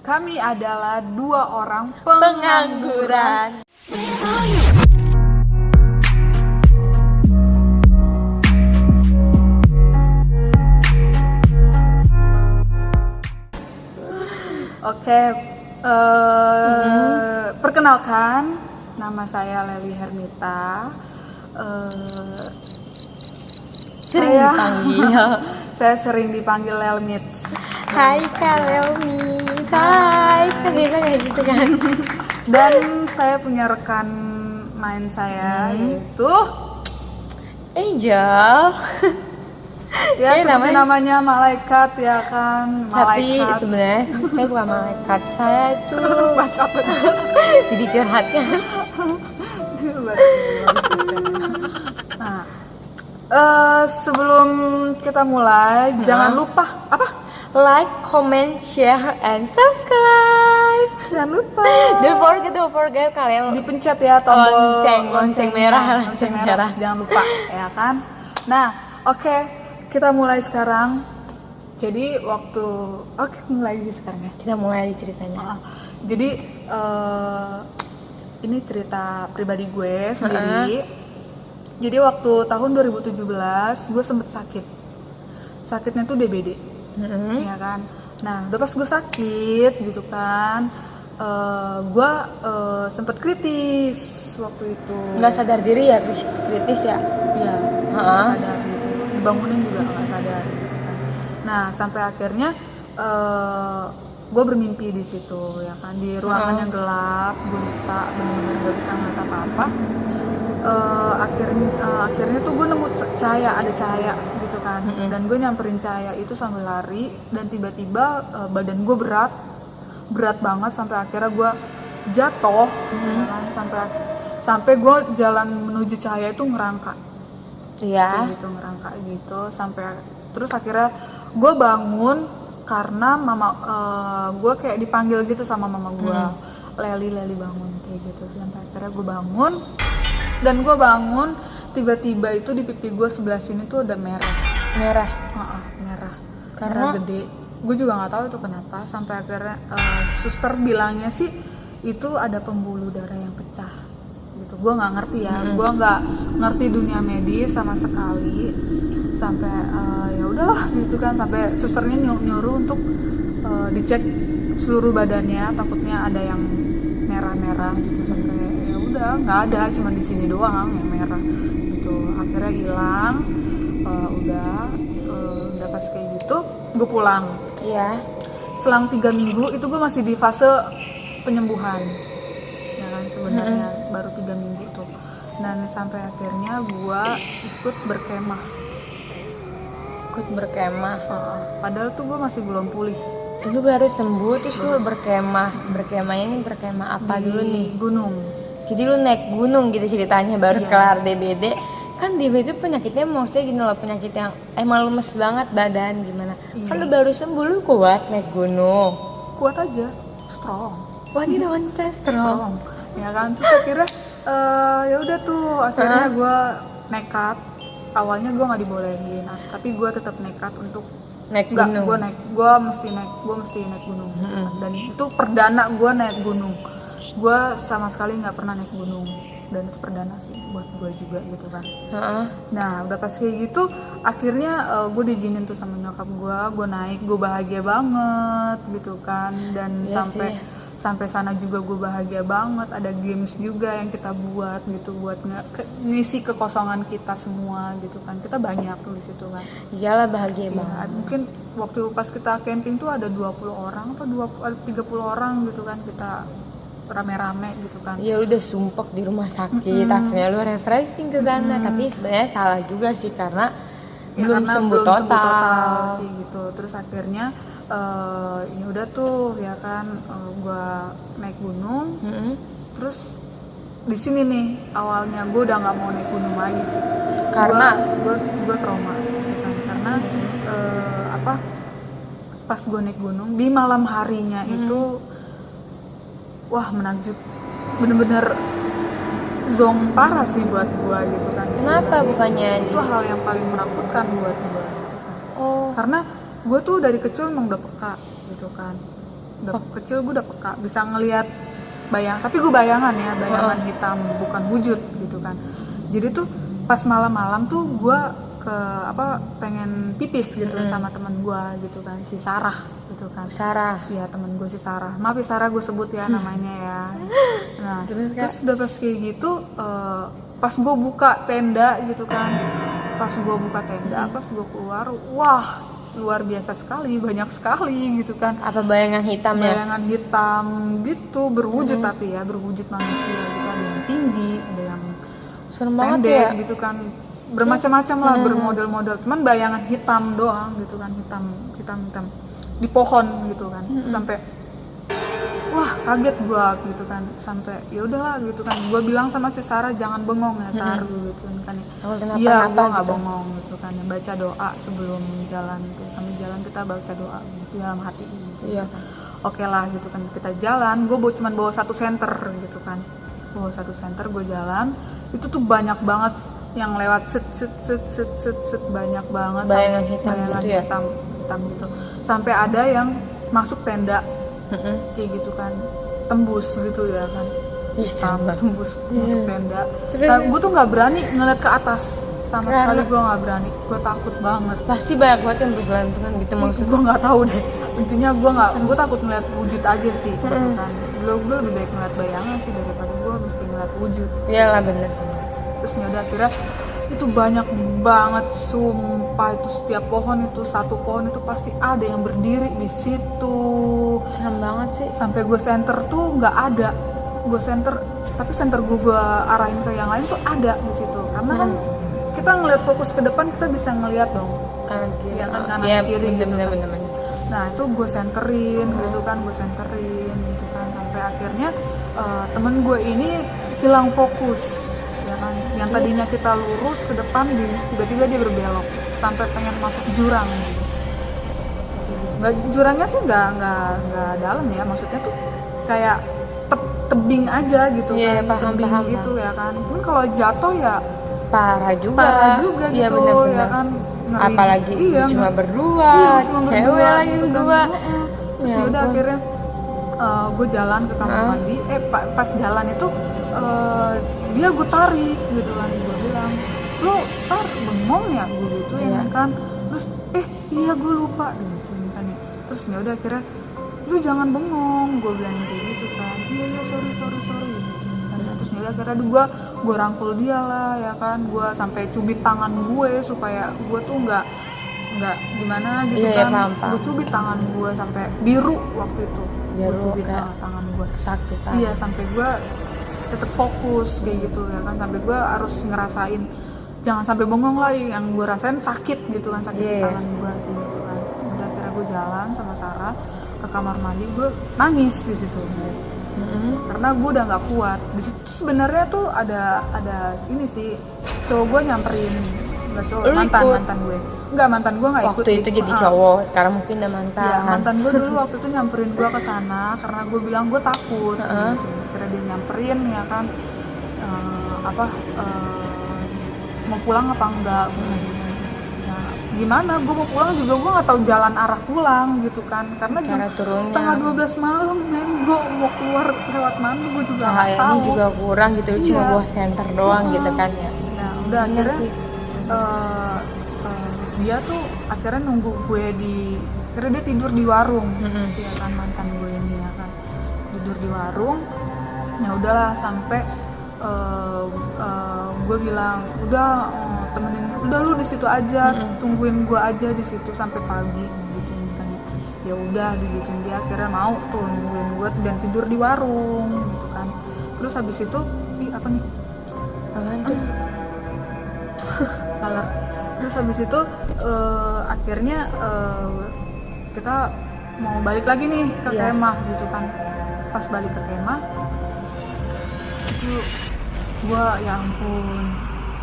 Kami adalah dua orang pengangguran. Oke, perkenalkan, nama saya Lely Hermita. Saya sering dipanggil Lelmits. Hai Kak Lelmi, hai, kan biasa kayak gitu kan. Dan saya punya rekan main saya yaitu Angel. ya seperti namanya malaikat ya kan. Tapi Malaikat. sebenarnya saya bukan malaikat, saya itu Baca jadi curhatnya. Nah, sebelum kita mulai jangan lupa apa? Like, comment, share, and subscribe. Jangan lupa. Don't forget kalian Dipencet ya tombol lonceng merah. Jangan lupa ya kan. Nah, oke, kita mulai sekarang. Jadi mulai aja sekarang ya. Kita mulai ceritanya. Jadi ini cerita pribadi gue sendiri. Jadi waktu tahun 2017 gue sempet sakit. Sakitnya tuh DBD. Ya kan. Nah, udah pas gue sakit gitu kan, gue sempet kritis waktu itu. Nggak sadar diri ya, kritis ya? Iya, nggak sadar gitu. Dibangunin juga nggak sadar gitu kan. Nah, sampai akhirnya gue bermimpi di situ ya kan, di ruangan yang gelap, buta, benar-benar nggak bisa ngeliat apa-apa. Akhirnya tuh gue nemu ada cahaya gitu kan, dan gue nyamperin cahaya itu sambil lari, dan tiba-tiba badan gue berat banget sampai akhirnya gue jatuh, ya kan? sampai gue jalan menuju cahaya itu ngerangka, gitu ngerangka gitu sampai terus akhirnya gue bangun karena mama gue kayak dipanggil gitu sama mama gue, Lely bangun kayak gitu, sampai akhirnya gue bangun. Dan gue bangun, tiba-tiba itu di pipi gue sebelah sini tuh ada merah. Merah. Karena merah gede. Gue juga nggak tahu itu kenapa. Sampai akhirnya suster bilangnya sih itu ada pembuluh darah yang pecah. Gitu. Gue nggak ngerti ya. Gue nggak ngerti dunia medis sama sekali. Sampai ya udahlah gitu kan. Sampai susternya nyuruh untuk dicek seluruh badannya. Takutnya ada yang merah-merah gitu, sampai ya udah nggak ada, cuma di sini doang yang merah gitu. Akhirnya hilang, udah pas kayak gitu gue pulang. Selang 3 minggu itu gue masih di fase penyembuhan ya kan, sebenarnya baru 3 minggu tuh. Dan sampai akhirnya gue ikut berkemah. Padahal tuh gue masih belum pulih. Lu baru sembuh terus lu berkemahnya ini berkemah apa di dulu nih? Gunung. Jadi lu naik gunung gitu ceritanya baru kelar DBD. Kan DBD itu penyakitnya maksudnya gini loh, penyakit yang emang lemes banget badan gimana. Kan lu baru sembuh, lu kuat naik gunung. Kuat aja, strong. Wanita strong. Ya kan, terus akhirnya ya udah tuh akhirnya gue nekat. Awalnya gue nggak dibolehin, tapi gue tetap nekat untuk naik gunung. Gue mesti naik gunung. Dan itu perdana gue naik gunung. Gue sama sekali nggak pernah naik gunung, dan itu perdana sih buat gue juga gitu kan. Nah udah pas kayak gitu akhirnya gue diizinin tuh sama nyokap gue naik, gue bahagia banget gitu kan. Dan sampai sana juga gue bahagia banget, ada games juga yang kita buat gitu buat ngisi kekosongan kita semua gitu kan. Kita banyak tuh di situ kan. Iyalah bahagia banget. Mungkin waktu pas kita camping tuh ada 20 orang atau 30 orang gitu kan, kita rame-rame gitu kan. Ya udah sumpek di rumah sakit, akhirnya lu refreshing ke sana. Tapi sebenarnya salah juga sih karena belum sembuh total gitu. Terus akhirnya ya udah tuh ya kan, gua naik gunung. Terus di sini nih awalnya gue udah nggak mau naik gunung lagi sih, karena gue trauma gitu kan. Karena pas gue naik gunung di malam harinya itu wah menakjub, bener-bener zonk parah sih buat gue gitu kan. Kenapa bukannya itu hal yang paling menakutkan buat gue gitu kan. Karena gue tuh dari kecil emang udah peka gitu kan. udah kecil gue udah peka, bisa ngelihat tapi gue bayangan hitam, bukan wujud gitu kan. Jadi tuh pas malam-malam tuh gue pengen pipis gitu sama teman gue gitu kan, si Sarah gitu kan. Sarah. Iya, teman gue si Sarah. Maaf ya Sarah, gue sebut ya namanya ya. Nah, terus udah pas kayak gitu, pas gue buka tenda gitu kan, pas gue keluar, wah luar biasa sekali, banyak sekali gitu kan. Apa bayangan hitamnya? Bayangan hitam gitu, berwujud tapi ya, berwujud manusia gitu. Ada yang tinggi, ada yang serem banget pendek ya? gitu kan, bermacam-macam lah, bermodel-model. Cuman bayangan hitam doang gitu kan, hitam di pohon gitu kan. Sampai wah kaget gue gitu kan, sampai ya udahlah gitu kan. Gue bilang sama si Sarah, jangan bengong ya Sarah gitu kan. Iya, gue nggak bengong gitu kan. Baca doa sebelum jalan tuh, sambil jalan kita baca doa gitu, dalam hati gitu. Iya. Oke lah gitu kan, kita jalan. Gue cuman bawa 1 senter gitu kan, bawa 1 senter, gue jalan. Itu tuh banyak banget yang lewat set banyak banget bayangan hitam gitu ya, hitam gitu. Sampai ada yang masuk tenda kayak gitu kan, tembus gitu ya kan, hitam tembus masuk tenda. Gue tuh nggak berani ngeliat ke atas sama sekali, gue nggak berani, gue takut banget. Pasti banyak banget yang bergelantungan gitu maksudnya. Gue nggak tahu deh, intinya gue takut ngeliat wujud aja sih gitu kan. Gue lebih baik ngeliat bayangan sih daripada gue mesti ngeliat wujud. Iyalah bener. Terus udah akhirnya itu banyak banget, sumpah itu setiap pohon itu, 1 pohon itu pasti ada yang berdiri di situ. Serem banget sih. Sampai gue senter tuh nggak ada, tapi senter gue arahin ke yang lain tuh ada di situ, karena kan kita ngelihat fokus ke depan, kita bisa ngelihat dong kanan kiri gitu kan. Bener. Nah itu gue senterin gitu kan, sampai akhirnya temen gue ini hilang fokus ya kan. Yang tadinya kita lurus ke depan, tiba-tiba dia berbelok sampai pengen masuk jurang gitu. Jurangnya sih nggak dalam ya, maksudnya tuh kayak tebing aja gitu kan, paham gitu ya kan. Cuman kalau jatuh ya parah juga gitu bener. Ya kan. Apalagi cuma berdua, cewek lagi gitu berdua kan. Terus yaudah akhirnya gue jalan ke kamar mandi, pas jalan itu dia gue tarik gitu kan. Gue bilang, lo Sar bengong ya, gue gitu ya kan. Terus iya gue lupa gitu kan. Terus yaudah akhirnya, lu jangan bengong, gue bilang kayak gitu kan. Iya sorry gitu kan. Terus yaudah akhirnya gue rangkul dia lah ya kan. Gue sampai cubit tangan gue supaya gue tuh nggak gimana gitu kan. Gue cubit tangan gue sampai biru waktu itu. Gue cubit tangan gue kesakitan. Iya, sampai gue tetap fokus kayak gitu ya kan. Sampai gue harus ngerasain, jangan sampai bengong lah, yang gue rasain sakit gitu kan, sakit di tangan gue gitu kan. Udah akhirnya gue jalan sama Sarah ke kamar mandi, gue nangis di situ. Karena gue udah nggak kuat. Di situ sebenarnya tuh ada ini sih, cowok gue nyamperin, nggak cowok, mantan gue nggak ikut. Waktu itu jadi cowok, sekarang mungkin udah mantan. Iya, mantan gue dulu waktu itu nyamperin gue ke sana karena gue bilang gue takut. Kira dia nyamperin ya kan, mau pulang apa enggak. Nah, gimana? Gue mau pulang juga gue nggak tahu jalan arah pulang gitu kan, karena jam setengah 12 malam, gue mau keluar lewat mana gue juga nggak tahu. Cahayanya juga kurang gitu, cuma bawa senter doang gitu kan ya. Nah udah akhirnya dia tuh akhirnya nunggu gue karena dia tidur di warung, ya kan, mantan gue ini ya kan, tidur di warung. Ya udahlah sampai gue bilang temenin, udah lu di situ aja, tungguin gue aja di situ sampai pagi gitu kan. Ya udah gitu, dia akhirnya mau tuh nungguin gue dan tidur di warung gitu kan. Terus habis itu apa nih? Kalah. Terus habis itu akhirnya kita mau balik lagi nih ke kemah gitu kan. Pas balik ke kemah itu ya ampun,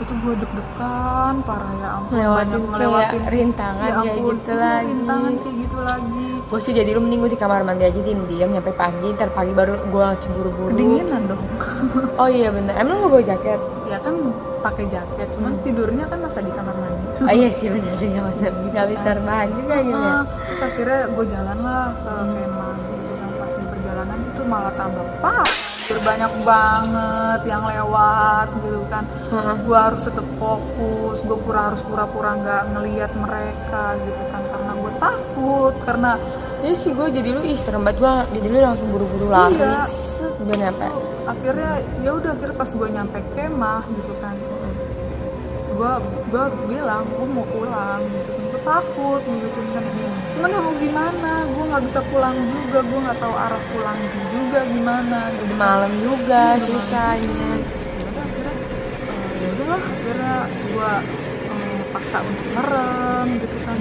itu gue deg-degan parah, ya ampun, ngelewatin rintangan ya ampun, kayak gitu lagi. Rintangan kayak gitu lagi. Gue sih jadi lu mending gue di kamar mandi aja diam nyampe pagi, ntar pagi baru gue cemburu-buru. Kedinginan dong. Oh iya bener, emang lu bawa jaket? Ya kan pakai jaket, cuman tidurnya kan masa di kamar mandi. Oh iya sih bener juga, nggak bisa rebahan juga gitu ya. Terus akhirnya gue jalan lah ke kemah gitu kan. kanan itu malah tambah parah. Banyak banget yang lewat gitu kan. Gue harus tetap fokus, gue harus pura-pura nggak ngelihat mereka gitu kan, karena gue takut, karena ya sih gue jadi lu serem banget, gue jadi lu langsung buru-buru lari. Iya. Udah nyampe. Akhirnya ya udah, akhirnya pas gue nyampe kemah gitu kan, gue bilang gue mau pulang gitu kan, gue takut gitu kan. Cuman ya mau gimana, gue nggak bisa pulang juga, gue nggak tahu arah pulang juga gimana gitu. Udah malam juga susahnya. Ya udahlah, akhirnya gue paksa untuk merem gitu kan.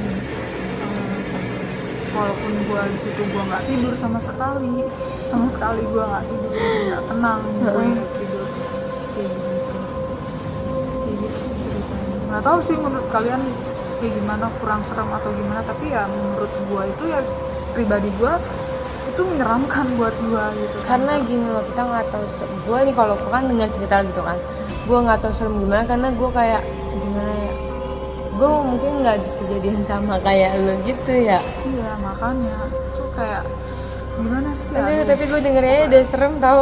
Walaupun gue di situ gue nggak tidur sama sekali gue nggak tidur, nggak tenang, gue tidur kayak gitu sih ceritanya. Nggak tahu sih menurut kalian kayak gimana, kurang serem atau gimana, tapi ya menurut gue itu ya pribadi gue itu menyeramkan buat gue gitu kan. Karena gini loh, kita nggak tahu gue nih kalau kan dengar cerita gitu kan, gue nggak tahu serem gimana karena gue kayak gimana ya, gue mungkin nggak kejadian sama kayak lo gitu ya. Iya makanya tuh kayak gimana sih ya. Aduh, tapi gue dengernya udah serem tau.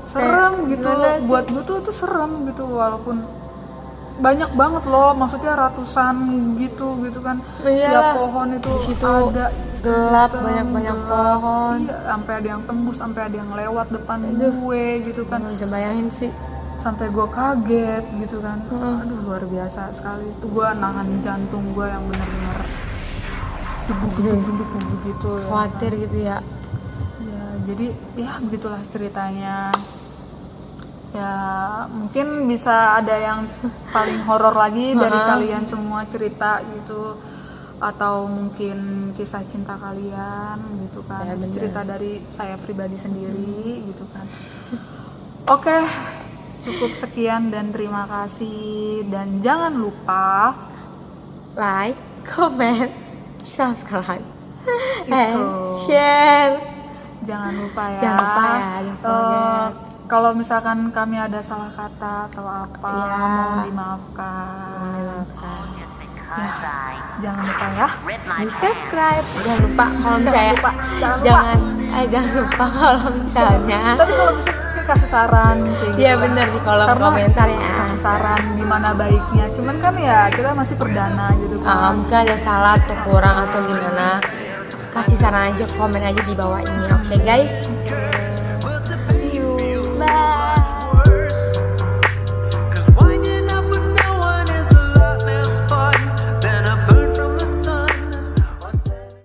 Serem gitu, buat gue tuh serem gitu, walaupun banyak banget loh, maksudnya ratusan gitu kan. Setiap pohon itu ada gelap, banyak pohon. Iya, sampai ada yang tembus, sampai ada yang lewat depan gue gitu kan. Nggak bisa bayangin sih. Sampai gue kaget gitu kan. Aduh luar biasa sekali itu, gue nahan jantung gue yang benar-benar duduk gitu ya. Khawatir gitu ya. Ya jadi ya begitulah ceritanya. Ya mungkin bisa ada yang paling horor lagi dari kalian semua cerita gitu, atau mungkin kisah cinta kalian gitu kan ya, cerita dari saya pribadi sendiri gitu kan. Oke, cukup sekian dan terima kasih, dan jangan lupa like, comment, subscribe, itu. and share. Jangan lupa ya. Jangan lupa ya. Kalau misalkan kami ada salah kata atau apa, mohon dimaafkan. Ya, jangan lupa ya. Di subscribe. Jangan lupa kalau misalnya jangan lupa kalau misalnya. Tapi kalau bisa kasih saran kayak gitu. Iya benar di kolom komentar ya. Kasih saran gimana baiknya. Cuman kan ya kita masih perdana gitu kan. Mungkin ada salah atau kurang atau gimana. Kasih saran aja, komen aja di bawah ini. Oke guys.